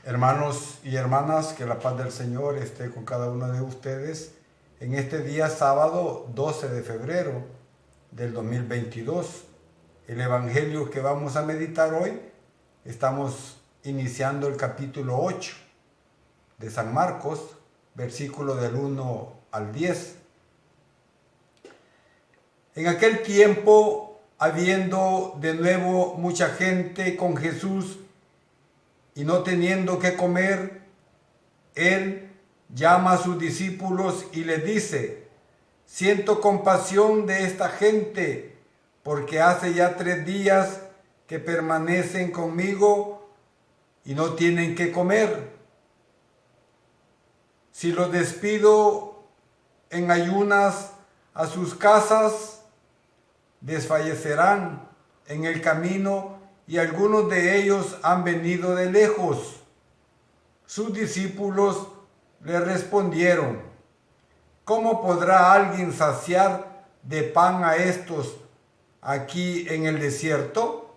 Hermanos y hermanas, que la paz del Señor esté con cada uno de ustedes en este día sábado 12 de febrero del 2022. El Evangelio que vamos a meditar hoy, estamos iniciando el capítulo 8 de San Marcos, versículo del 1 al 10. En aquel tiempo, habiendo de nuevo mucha gente con Jesús, y no teniendo qué comer, él llama a sus discípulos y les dice: siento compasión de esta gente, porque hace ya 3 días que permanecen conmigo y no tienen qué comer. Si los despido en ayunas a sus casas, desfallecerán en el camino, y algunos de ellos han venido de lejos. Sus discípulos le respondieron: ¿cómo podrá alguien saciar de pan a estos aquí en el desierto?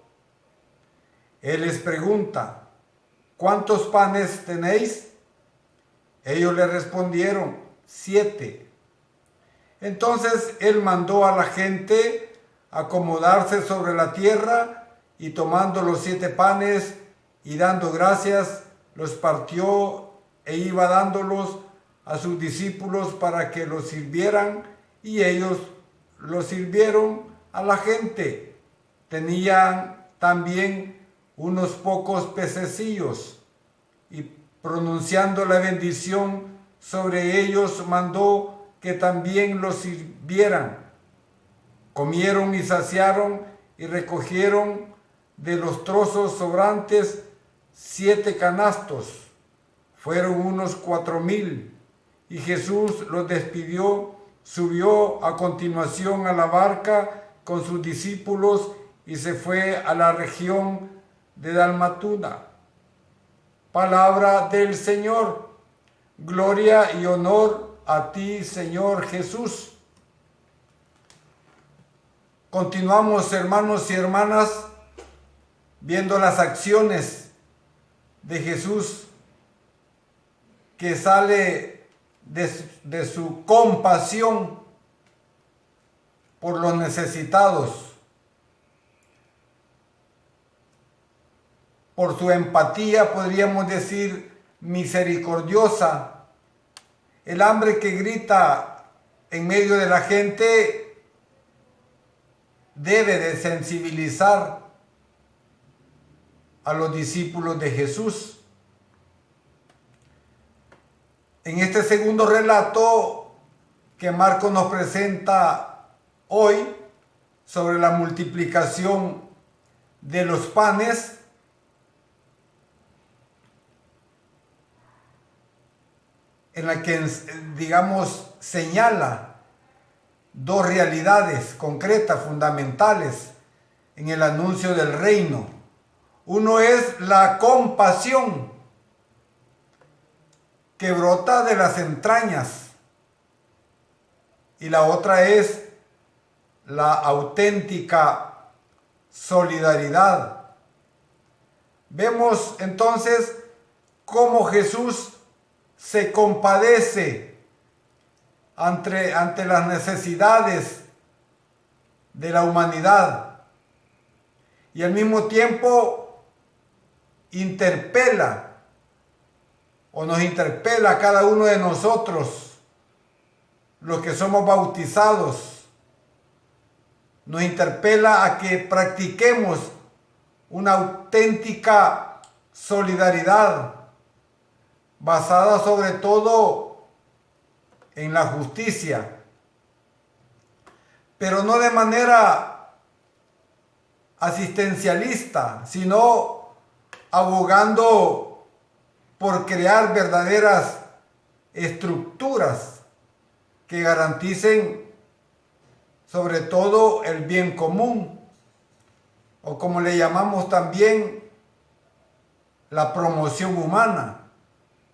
Él les pregunta: ¿cuántos panes tenéis? Ellos le respondieron: 7. Entonces él mandó a la gente acomodarse sobre la tierra, y tomando los 7 panes y dando gracias, los partió e iba dándolos a sus discípulos para que los sirvieran, y ellos los sirvieron a la gente. Tenían también unos pocos pececillos, y pronunciando la bendición sobre ellos, mandó que también los sirvieran. Comieron y saciaron, y recogieron de los trozos sobrantes 7 canastos. Fueron unos 4,000. Y Jesús los despidió, subió a continuación a la barca con sus discípulos y se fue a la región de Dalmanuta. Palabra del Señor. Gloria y honor a ti, Señor Jesús. Continuamos, hermanos y hermanas, viendo las acciones de Jesús, que sale de su compasión por los necesitados, por su empatía, podríamos decir, misericordiosa. El hambre que grita en medio de la gente debe de sensibilizar a los discípulos de Jesús. En este segundo relato que Marcos nos presenta hoy sobre la multiplicación de los panes, en la que, digamos, señala 2 realidades concretas, fundamentales en el anuncio del reino. Uno es la compasión que brota de las entrañas, y la otra es la auténtica solidaridad. Vemos entonces cómo Jesús se compadece ante las necesidades de la humanidad, y al mismo tiempo nos interpela a cada uno de nosotros, los que somos bautizados. Nos interpela a que practiquemos una auténtica solidaridad basada sobre todo en la justicia, pero no de manera asistencialista, sino abogando por crear verdaderas estructuras que garanticen sobre todo el bien común, o como le llamamos también, la promoción humana.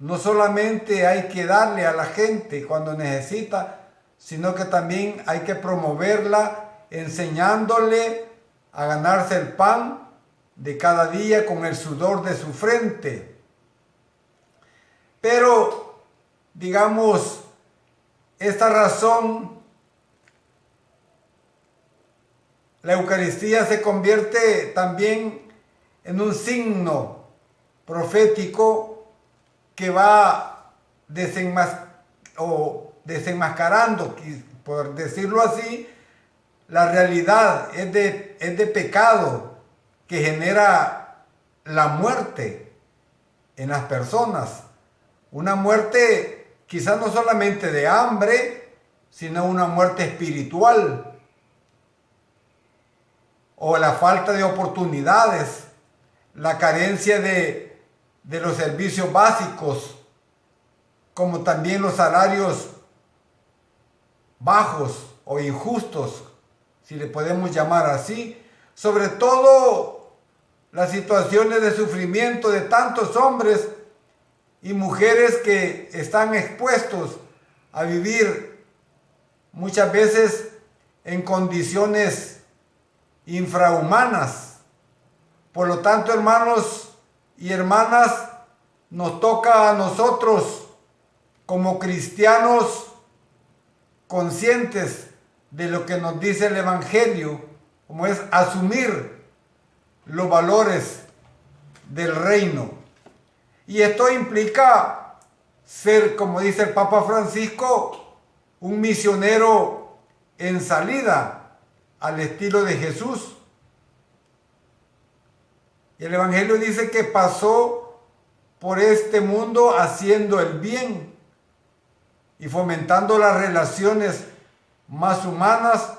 No solamente hay que darle a la gente cuando necesita, sino que también hay que promoverla enseñándole a ganarse el pan de cada día con el sudor de su frente. Pero, digamos, esta razón, la Eucaristía se convierte también en un signo profético que va desenmascarando, por decirlo así, la realidad es de pecado que genera la muerte en las personas. Una muerte quizás no solamente de hambre, sino una muerte espiritual. O la falta de oportunidades, la carencia de los servicios básicos, como también los salarios bajos o injustos, si le podemos llamar así. Sobre todo las situaciones de sufrimiento de tantos hombres y mujeres que están expuestos a vivir muchas veces en condiciones infrahumanas. Por lo tanto, hermanos y hermanas, nos toca a nosotros como cristianos conscientes de lo que nos dice el Evangelio, como es asumir los valores del reino. Y esto implica ser, como dice el Papa Francisco, un misionero en salida, al estilo de Jesús. Y el Evangelio dice que pasó por este mundo haciendo el bien y fomentando las relaciones más humanas,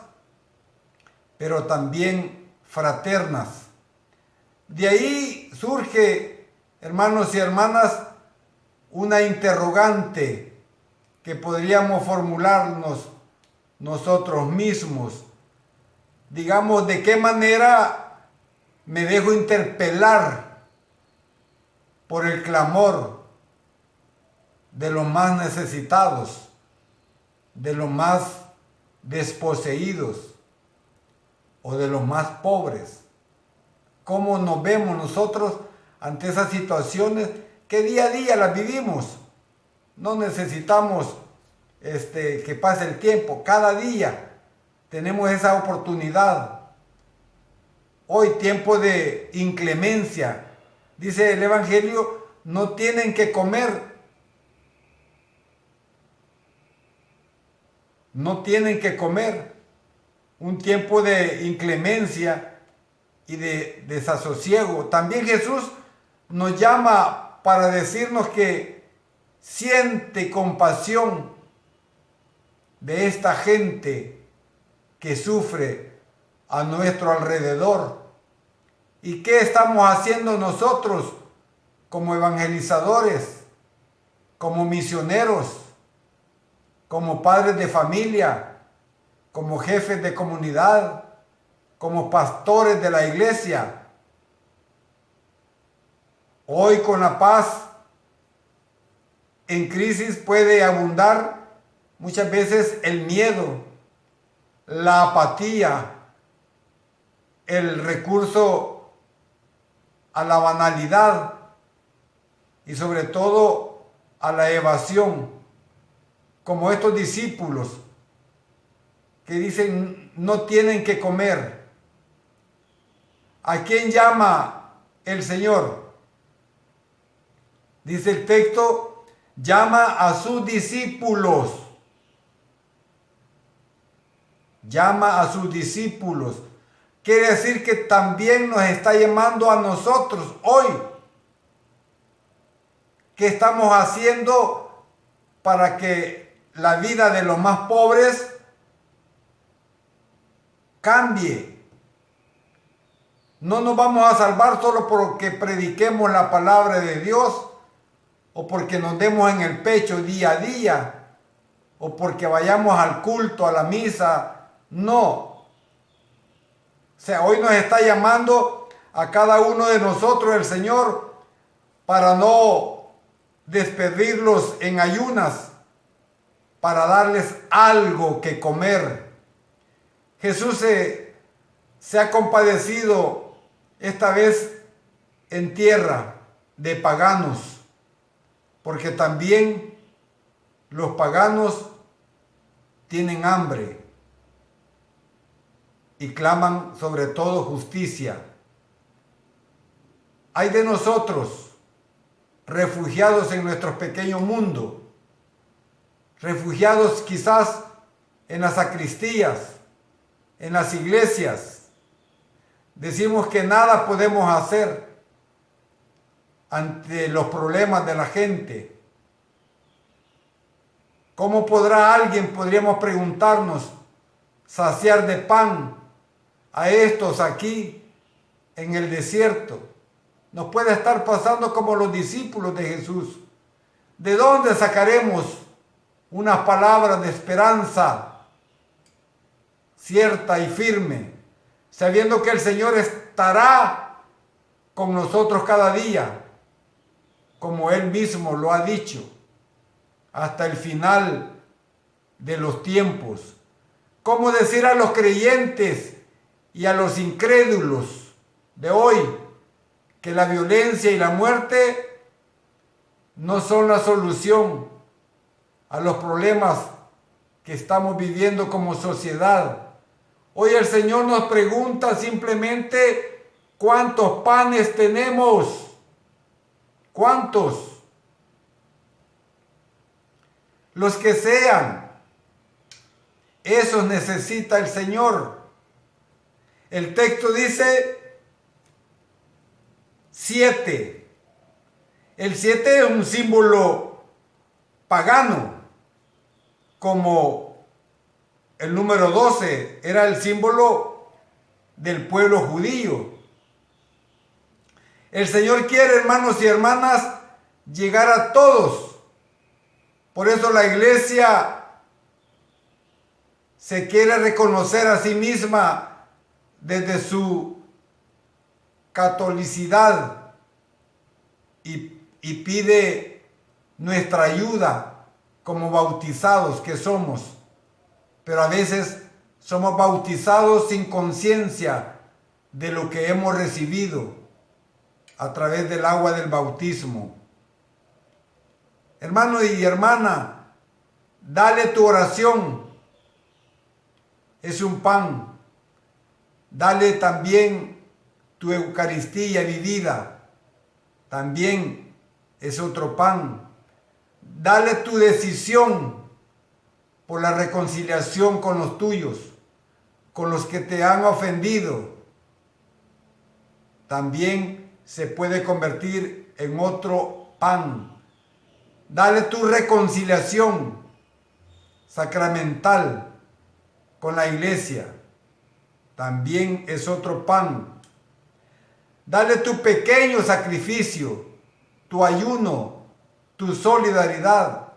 pero también fraternas. De ahí surge, hermanos y hermanas, una interrogante que podríamos formularnos nosotros mismos. Digamos, ¿de qué manera me dejo interpelar por el clamor de los más necesitados, de los más desposeídos o de los más pobres? ¿Cómo nos vemos nosotros ante esas situaciones que día a día las vivimos? No necesitamos que pase el tiempo, cada día tenemos esa oportunidad. Hoy, tiempo de inclemencia, dice el Evangelio, no tienen que comer. No tienen que comer. Un tiempo de inclemencia y de desasosiego. También Jesús nos llama para decirnos que siente compasión de esta gente que sufre a nuestro alrededor. ¿Y qué estamos haciendo nosotros como evangelizadores, como misioneros, como padres de familia, como jefes de comunidad, como pastores de la iglesia? Hoy, con la paz en crisis, puede abundar muchas veces el miedo, la apatía, el recurso a la banalidad y sobre todo a la evasión, como estos discípulos que dicen no tienen que comer. ¿A quién llama el Señor? Dice el texto, llama a sus discípulos. Llama a sus discípulos. Quiere decir que también nos está llamando a nosotros hoy. ¿Qué estamos haciendo para que la vida de los más pobres cambie? No nos vamos a salvar solo porque prediquemos la palabra de Dios o porque nos demos en el pecho día a día o porque vayamos al culto, a la misa. No. O sea, hoy nos está llamando a cada uno de nosotros el Señor para no despedirlos en ayunas, para darles algo que comer. Jesús se ha compadecido esta vez en tierra de paganos, porque también los paganos tienen hambre y claman sobre todo justicia. Hay de nosotros, refugiados en nuestro pequeño mundo, refugiados quizás en las sacristías, en las iglesias. Decimos que nada podemos hacer ante los problemas de la gente. ¿Cómo podrá alguien, podríamos preguntarnos, saciar de pan a estos aquí en el desierto? Nos puede estar pasando como los discípulos de Jesús. ¿De dónde sacaremos unas palabras de esperanza cierta y firme, sabiendo que el Señor estará con nosotros cada día, como Él mismo lo ha dicho, hasta el final de los tiempos? ¿Cómo decir a los creyentes y a los incrédulos de hoy que la violencia y la muerte no son la solución a los problemas que estamos viviendo como sociedad? Hoy el Señor nos pregunta simplemente cuántos panes tenemos, cuántos, los que sean, esos necesita el Señor. El texto dice 7. El 7 es un símbolo pagano, como el número 12 era el símbolo del pueblo judío. El Señor quiere, hermanos y hermanas, llegar a todos. Por eso la iglesia se quiere reconocer a sí misma desde su catolicidad y pide nuestra ayuda como bautizados que somos. Pero a veces somos bautizados sin conciencia de lo que hemos recibido a través del agua del bautismo. Hermano y hermana, dale tu oración, es un pan. Dale también tu Eucaristía vivida, también es otro pan. Dale tu decisión por la reconciliación con los tuyos, con los que te han ofendido. También se puede convertir en otro pan. Dale tu reconciliación sacramental con la iglesia. También es otro pan. Dale tu pequeño sacrificio, tu ayuno, tu solidaridad.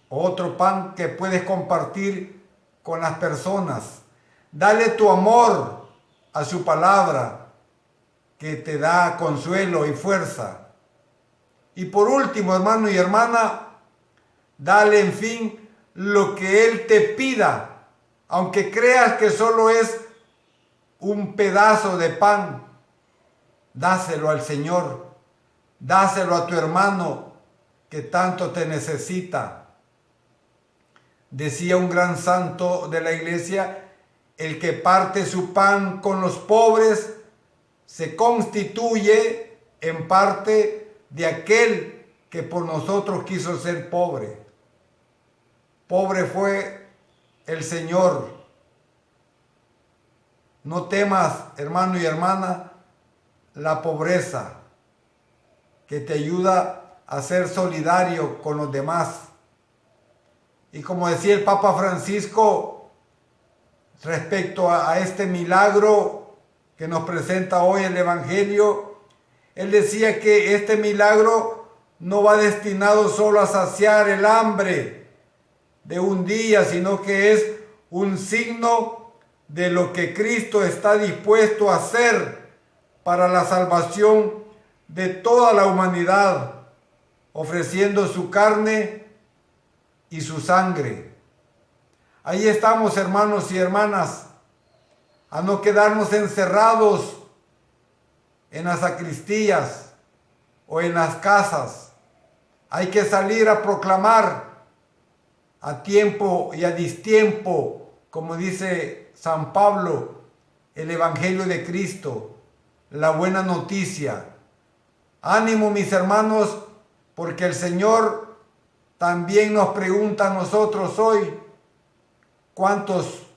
Otro pan que puedes compartir con las personas. Dale tu amor a su palabra, que te da consuelo y fuerza. Y por último, hermano y hermana, dale en fin lo que Él te pida, aunque creas que solo es un pedazo de pan. Dáselo al Señor, dáselo a tu hermano que tanto te necesita. Decía un gran santo de la iglesia: el que parte su pan con los pobres se constituye en parte de aquel que por nosotros quiso ser pobre. Pobre fue el Señor. No temas, hermano y hermana, la pobreza, que te ayuda a ser solidario con los demás. Y como decía el Papa Francisco respecto a este milagro que nos presenta hoy el Evangelio, él decía que este milagro no va destinado solo a saciar el hambre de un día, sino que es un signo de lo que Cristo está dispuesto a hacer para la salvación de toda la humanidad, ofreciendo su carne y su sangre. Ahí estamos, hermanos y hermanas, a no quedarnos encerrados en las sacristías o en las casas, Hay que salir a proclamar a tiempo y a distiempo, como dice San Pablo, el Evangelio de Cristo, la buena noticia. Ánimo, mis hermanos, porque el Señor también nos pregunta a nosotros hoy, ¿cuántos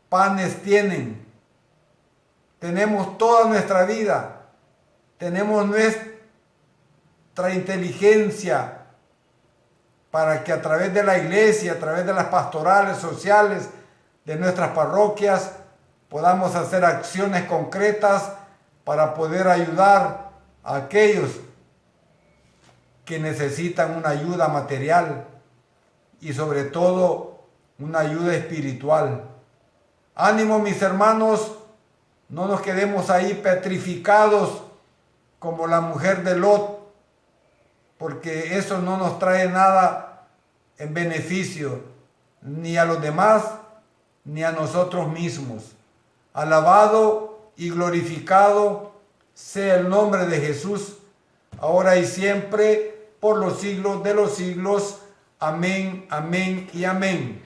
panes tienen? Tenemos toda nuestra vida, tenemos nuestra inteligencia para que a través de la iglesia, a través de las pastorales sociales de nuestras parroquias, podamos hacer acciones concretas para poder ayudar a aquellos que necesitan una ayuda material y sobre todo una ayuda espiritual. Ánimo, mis hermanos, no nos quedemos ahí petrificados como la mujer de Lot, porque eso no nos trae nada en beneficio, ni a los demás, ni a nosotros mismos. Alabado y glorificado sea el nombre de Jesús, ahora y siempre, por los siglos de los siglos. Amén, amén y amén.